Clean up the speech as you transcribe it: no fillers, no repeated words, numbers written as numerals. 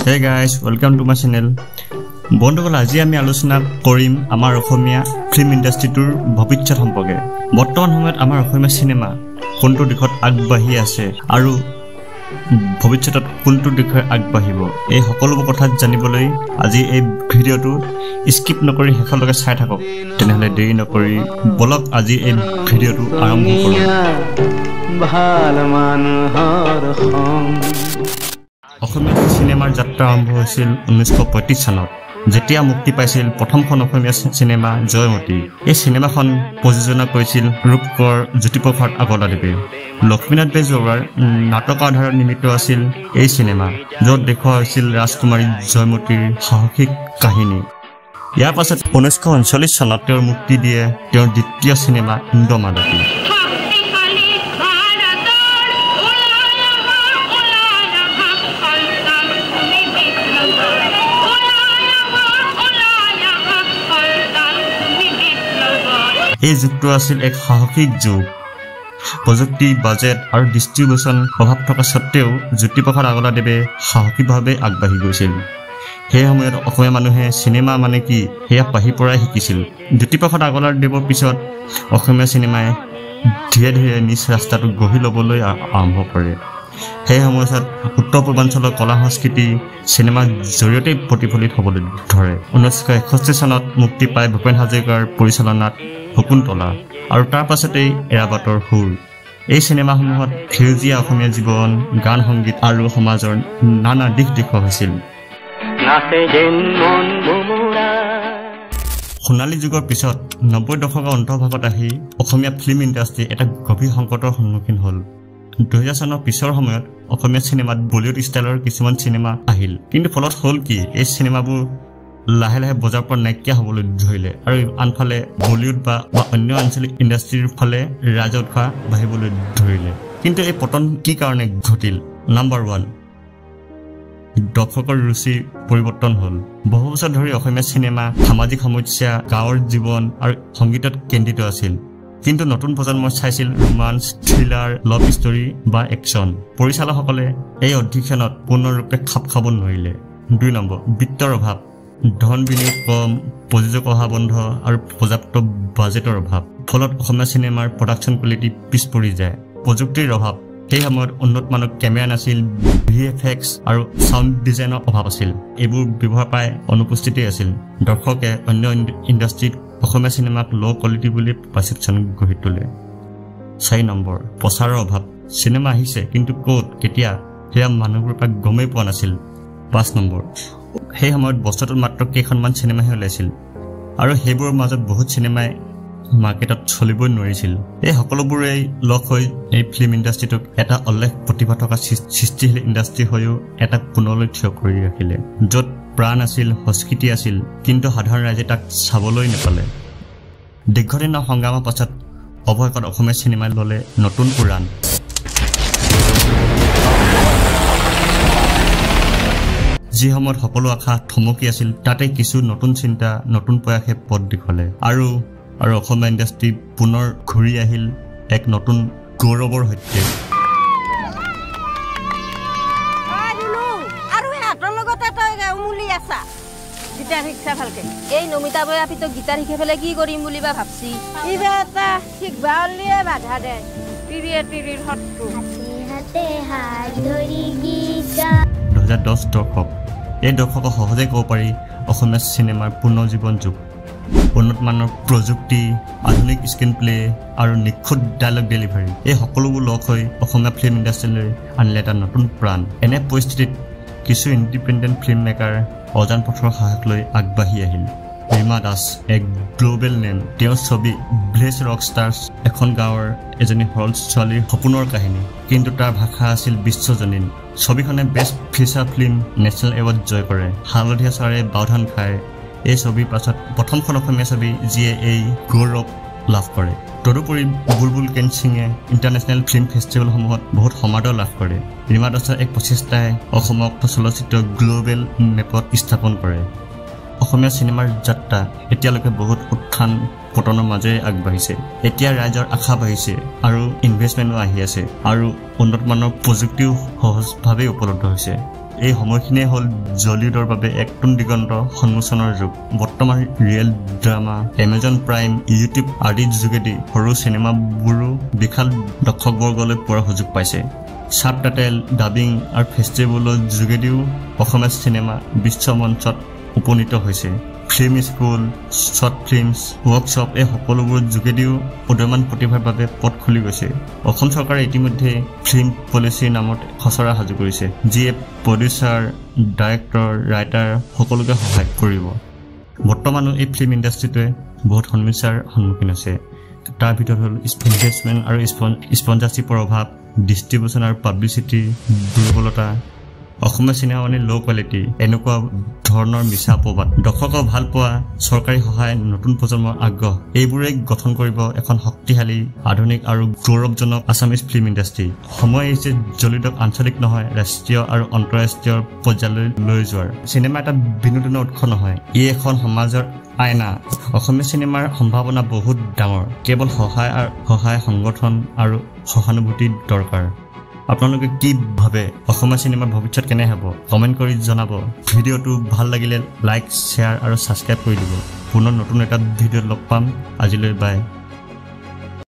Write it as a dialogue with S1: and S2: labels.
S1: Hey guys, welcome to my channel. বন্ধুসকল আজি আমি আলোচনা কৰিম আমাৰ অসমীয়া ফিল্ম ইণ্ডাষ্ট্ৰিটোৰ ভৱিষ্যত সম্পৰ্কে। বৰ্তমান সময়ত আমাৰ অসমীয়া সিনেমা কোনটো দিশত আগবাঢ়ি আছে আৰু ভৱিষ্যতত কোনটো দিশে আগবাঢ়িব এই সকলোবোৰ কথা জানিবলৈ আজি এই ভিডিঅ'টো স্কিপ নকৰি শেষলৈকে চাই থাকক। তেনেহলে দেৰি নকৰি বলক আজি এই ভিডিঅ'টো আৰম্ভ কৰোঁ। অসমীয়া চিনেমাৰ যাত্ৰা আৰম্ভ হৈছিল 1935 চনত যেতিয়া মুক্তি পাইছিল প্ৰথমখন অসমীয়া চিনেমা জয়মতী। এই চিনেমাখন প্ৰযোজনা কৰিছিল ৰূপকৰ জ্যোতিপ্ৰসাদ আগৰৱালাদেৱে। লক্ষ্মীনাথ বেজবৰুৱাৰ নাটকৰ আধাৰত নিৰ্মিত আছিল এই চিনেমা, য'ত দেখুওৱা হৈছিল ৰাজকুমাৰী জয়মতীৰ সাহসিক কাহিনী। ইয়াৰ পাছত 1939 চনত তেওঁৰ মুক্তি দিয়ে তেওঁৰ দ্বিতীয় চিনেমা ইন্দ্ৰমালতী। এই যুগটো আছিল এক সাহসিক যুগ। প্ৰযুক্তি, বাজেট আৰু ডিষ্ট্ৰিবিউচন প্ৰভাৱ থকা স্বত্তেও জ্যোতিপ্ৰসাদ আগৰৱালাদেৱে সাহসীভাৱে আগবাঢ়ি গৈছিল। সেই সময়ত অসমীয়া মানুহে চিনেমা মানে কি সেয়া পাহি পৰাই শিকিছিল। জ্যোতিপ্ৰসাদ আগৰৱালাদেৱৰ পিছত অসমীয়া চিনেমাই ধীৰে ধীৰে নিজ ৰাস্তাটো গঢ়ি ল'বলৈ আৰম্ভ কৰে। সেই সময়ছোৱাত উত্তৰ পূৰ্বাঞ্চলৰ কলা সংস্কৃতি চিনেমাৰ জৰিয়তে প্ৰতিফলিত হ'বলৈ ধৰে। 1961 চনত মুক্তি পায় ভূপেন হাজৰিকাৰ পৰিচালনাত শকুন্তলা আৰু তাৰ পাছতেই এৰাবাটৰ সুৰ। এই চিনেমাসমূহত সেউজীয়া অসমীয়া জীৱন, গান সংগীত আৰু সমাজৰ নানা দিশ দেখুওৱা হৈছিল। সোণালী যুগৰ পিছত 90 দশকৰ অন্তৰ্ভাগত আহি অসমীয়া ফিল্ম ইণ্ডাষ্ট্ৰী এটা গভীৰ সংকটৰ সন্মুখীন হ'ল। 2000 চনৰ পিছৰ সময়ত অসমীয়া চিনেমাত বলিউড ষ্টাইলৰ কিছুমান চিনেমা আহিল, কিন্তু ফলত হ'ল কি এই চিনেমাবোৰ লাহে লাহে বজাৰৰ পৰা নাইকিয়া হ'বলৈ ধৰিলে আৰু আনফালে বলিউড বা অন্য আঞ্চলিক ইণ্ডাষ্ট্ৰীৰ ফালে ৰাজহ উৎসাহ বাঢ়িবলৈ ধৰিলে। কিন্তু এই পতন কি কাৰণে ঘটিল? নাম্বাৰ 1, দৰ্শকৰ ৰুচি পৰিৱৰ্তন হ'ল। বহু বছৰ ধৰি অসমীয়া চিনেমা সামাজিক সমস্যা, গাঁৱৰ জীৱন আৰু সংগীতত কেন্দ্ৰিত আছিল, কিন্তু নতুন প্ৰজন্মই চাইছিল ৰোমান্স, থ্ৰিলাৰ, লাভ ষ্টৰী বা একশ্যন। পৰিচালকসকলে এই অধিক্ষণত পূৰ্ণৰূপে খাপ খাব নোৱাৰিলে। 2 নম্বৰ, বিত্তৰ অভাৱ। ধন বিনিয়োগ কম, প্ৰযোজক অহা বন্ধ আৰু পৰ্যাপ্ত বাজেটৰ অভাৱ। ফলত অসমীয়া চিনেমাৰ প্ৰডাকশ্যন কোৱালিটি পিছ পৰি যায়। প্ৰযুক্তিৰ অভাৱ। সেই সময়ত উন্নত মানৰ কেমেৰা নাছিল, VFX আৰু চাউণ্ড ডিজাইনৰ অভাৱ আছিল। এইবোৰ ব্যৱহাৰ প্ৰায় অনুপস্থিতেই আছিল। দৰ্শকে অন্য ইণ্ডাষ্ট্ৰীত অসমীয়া চিনেমাক ল' কোৱালিটি বুলি পাৰচেপশ্যন গঢ়ি তোলে। 4 নম্বৰ, প্ৰচাৰৰ অভাৱ। চিনেমা আহিছে কিন্তু ক'ত, কেতিয়া সেয়া মানুহবোৰৰ পৰা গমেই পোৱা নাছিল। 5 নম্বৰ, সেই সময়ত বছৰটোত মাত্ৰ কেইখনমান চিনেমাহে ওলাইছিল আৰু সেইবোৰৰ মাজত বহুত চিনেমাই মাৰ্কেটত চলিবই নোৱাৰিছিল। এই সকলোবোৰেই লগ হৈ এই ফিল্ম ইণ্ডাষ্ট্ৰীটোক এটা অলেখ প্ৰতিভা থকা সৃষ্টিশীল ইণ্ডাষ্ট্ৰী হৈও এটা কোণলৈ থিয় কৰি ৰাখিলে, য'ত প্ৰাণ আছিল, সংস্কৃতি আছিল, কিন্তু সাধাৰণ ৰাইজে তাক চাবলৈ নাপালে। দীৰ্ঘদিনৰ সংগ্ৰামৰ পাছত অৱশেষত অসমীয়া চিনেমাই ল'লে নতুন উৰাণ। যি সময়ত সকলো আশা থমকি আছিল, তাতে কিছু নতুন চিন্তা, নতুন প্ৰয়াসে পথ দেখুৱালে আৰু অসমীয়া ইণ্ডাষ্ট্ৰী পুনৰ ঘূৰি আহিল এক নতুন গৌৰৱৰ সৈতে।
S2: এই নমিতা বৈ আপি তো গীটাৰ শিকি পেলাই কি কৰিম বুলি বা ভাবছি।
S1: 2010 দশক। এই দশকক সহজে ক'ব পাৰি অসমীয়া চিনেমাৰ পুনৰ্জীৱন যুগ। উন্নত মানৰ প্ৰযুক্তি, আধুনিক স্ক্ৰীন প্লে আৰু নিখুঁত ডায়লগ ডেলিভাৰী, এই সকলোবোৰ লগ হৈ অসমীয়া ফিল্ম ইণ্ডাষ্ট্ৰীলৈ আনিলে এটা নতুন প্ৰাণ। এনে পৰিস্থিতিত কিছু ইণ্ডিপেণ্ডেণ্ট ফিল্ম মেকাৰ অজান পথৰ সাহস লৈ আগবাঢ়ি আহিল। ৰীমা দাস এক গ্ল'বেল নেম। তেওঁৰ ছবি ভিলেজ ৰক ষ্টাৰ্ছ এখন গাঁৱৰ এজনী সৰল ছোৱালীৰ সপোনৰ কাহিনী, কিন্তু তাৰ ভাষা আছিল বিশ্বজনীন। ছবিখনে best feature film national award জয় কৰে। হালধীয়া চৰাইয়ে বাওধান খায় এই ছবিৰ পাছত প্ৰথমখন অসমীয়া ছবি যিয়ে এই গৌৰৱ লাভ কৰে। তদুপৰি বুলবুল কেন সিঙে ইণ্টাৰনেশ্যনেল ফিল্ম ফেষ্টিভেলসমূহত বহুত সমাদৰ লাভ কৰে। ৰীমা দাসৰ এক প্ৰচেষ্টাই অসমক চলচ্চিত্ৰ গ্ল'বেল মেপত স্থাপন কৰে। অসমীয়া চিনেমাৰ যাত্ৰা এতিয়ালৈকে বহুত উত্থান পতনৰ মাজেৰে আগবাঢ়িছে। এতিয়া ৰাইজৰ আশা বাঢ়িছে আৰু ইনভেষ্টমেণ্টো আহি আছে আৰু উন্নত মানৰ প্ৰযুক্তিও সহজভাৱে উপলব্ধ হৈছে। এই সময়খিনিয়ে হ'ল জলিউডৰ বাবে এক নতুন দিগন্ত সন্মোচনৰ যুগ বৰ্তমান real drama Amazon prime YouTube আদিৰ যোগেদি সৰু চিনেমাবোৰো বিশাল দৰ্শকবৰ্গলৈ পোৱাৰ সুযোগ পাইছে সাবটাইটেল ডাবিং আৰু ফেষ্টিভেলৰ যোগেদিও অসমীয়া চিনেমা বিশ্ব মঞ্চত উপনীত হৈছে film school short films workshop এই সকলোবোৰৰ যোগেদিও উদীয়মান প্ৰতিভাৰ বাবে পথ খুলি গৈছে অসম চৰকাৰে ইতিমধ্যে ফিল্ম পলিচিৰ নামত খচৰা সাজু কৰিছে যিয়ে প্ৰডিউচাৰ ডাইৰেক্টৰ ৰাইটাৰ সকলোকে সহায় কৰিব বৰ্তমানো এই ফিল্ম ইণ্ডাষ্ট্ৰীটোৱে বহুত সমস্যাৰ সন্মুখীন হৈছে তাৰ ভিতৰত হ'ল ইনভেষ্টমেণ্ট আৰু স্পন্সৰশ্বিপৰ অভাৱ ডিষ্ট্ৰিবিউশ্যন আৰু পাব্লিচিটিৰ দুৰ্বলতা অসমীয়া চিনেমা মানে ল' কোৱালিটি এনেকুৱা ধৰণৰ মিছা অপবাদ দৰ্শকক ভাল পোৱা চৰকাৰী সহায় নতুন প্ৰজন্মৰ আগ্ৰহ এইবোৰে গঠন কৰিব এখন শক্তিশালী আধুনিক আৰু গৌৰৱজনক আছামিজ ফিল্ম ইণ্ডাষ্ট্ৰী সময় আহিছে জলিউডক আঞ্চলিক নহয় ৰাষ্ট্ৰীয় আৰু আন্তঃৰাষ্ট্ৰীয় পৰ্যায়লৈ লৈ যোৱাৰ চিনেমা এটা বিনোদনৰ উৎস নহয় ই এখন সমাজৰ আইনা অসমীয়া চিনেমাৰ সম্ভাৱনা বহুত ডাঙৰ কেৱল সহায় সংগঠন আৰু সহানুভূতি দৰকাৰ আপোনালোকে কি ভাবে অসমীয়া চিনেমাৰ ভৱিষ্যত কেনে হ'ব কমেন্ট কৰি জনাব ভিডিঅ'টো ভাল লাগিলে লাইক শ্বেয়াৰ আৰু সাবস্ক্ৰাইব কৰি দিব পুনৰ নতুন এটা ভিডিঅ'ত লগ পাম আজিলৈ বাই